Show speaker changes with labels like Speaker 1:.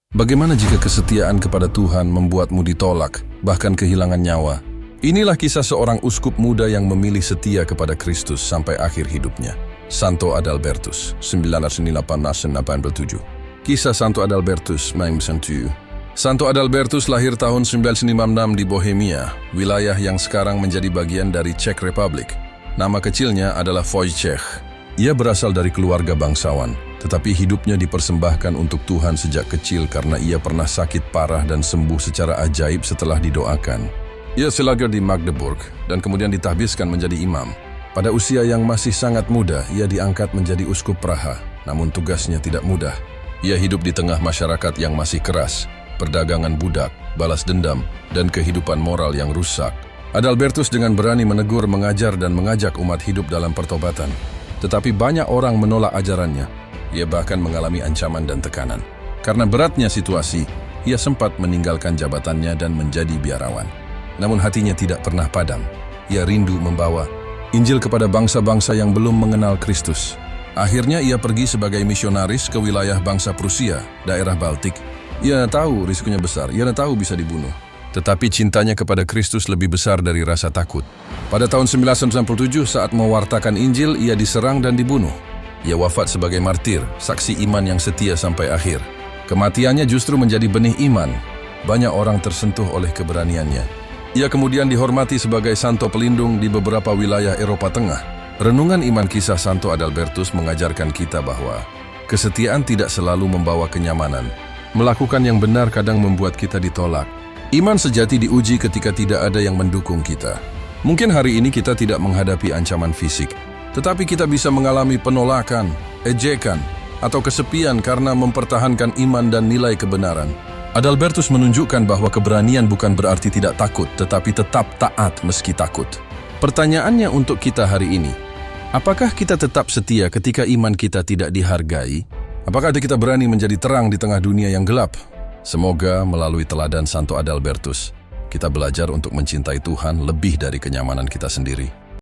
Speaker 1: Bagaimana jika kesetiaan kepada Tuhan membuatmu ditolak, bahkan kehilangan nyawa? Inilah kisah seorang uskup muda yang memilih setia kepada Kristus sampai akhir hidupnya. Santo Adalbertus, 988-87. Kisah Santo Adalbertus, Maimsentu. Santo Adalbertus lahir tahun 1956 di Bohemia, wilayah yang sekarang menjadi bagian dari Czech Republic. Nama kecilnya adalah Wojciech. Ia berasal dari keluarga bangsawan, tetapi hidupnya dipersembahkan untuk Tuhan sejak kecil karena ia pernah sakit parah dan sembuh secara ajaib setelah didoakan. Ia selagar di Magdeburg dan kemudian ditahbiskan menjadi imam. Pada usia yang masih sangat muda, ia diangkat menjadi uskup Praha, namun tugasnya tidak mudah. Ia hidup di tengah masyarakat yang masih keras, perdagangan budak, balas dendam, dan kehidupan moral yang rusak. Adalbertus dengan berani menegur, mengajar, dan mengajak umat hidup dalam pertobatan. Tetapi banyak orang menolak ajarannya. Ia bahkan mengalami ancaman dan tekanan. Karena beratnya situasi, ia sempat meninggalkan jabatannya dan menjadi biarawan. Namun hatinya tidak pernah padam. Ia rindu membawa Injil kepada bangsa-bangsa yang belum mengenal Kristus. Akhirnya ia pergi sebagai misionaris ke wilayah bangsa Prusia, daerah Baltik. Ia tahu risikonya besar, ia tahu bisa dibunuh. Tetapi cintanya kepada Kristus lebih besar dari rasa takut. Pada tahun 1997 saat mewartakan Injil, ia diserang dan dibunuh. Ia wafat sebagai martir, saksi iman yang setia sampai akhir. Kematiannya justru menjadi benih iman. Banyak orang tersentuh oleh keberaniannya. Ia kemudian dihormati sebagai santo pelindung di beberapa wilayah Eropa Tengah. Renungan iman kisah Santo Adalbertus mengajarkan kita bahwa kesetiaan tidak selalu membawa kenyamanan. Melakukan yang benar kadang membuat kita ditolak. Iman sejati diuji ketika tidak ada yang mendukung kita. Mungkin hari ini kita tidak menghadapi ancaman fisik, tetapi kita bisa mengalami penolakan, ejekan, atau kesepian karena mempertahankan iman dan nilai kebenaran. Adalbertus menunjukkan bahwa keberanian bukan berarti tidak takut, tetapi tetap taat meski takut. Pertanyaannya untuk kita hari ini, apakah kita tetap setia ketika iman kita tidak dihargai? Apakah kita berani menjadi terang di tengah dunia yang gelap? Semoga melalui teladan Santo Adalbertus, kita belajar untuk mencintai Tuhan lebih dari kenyamanan kita sendiri.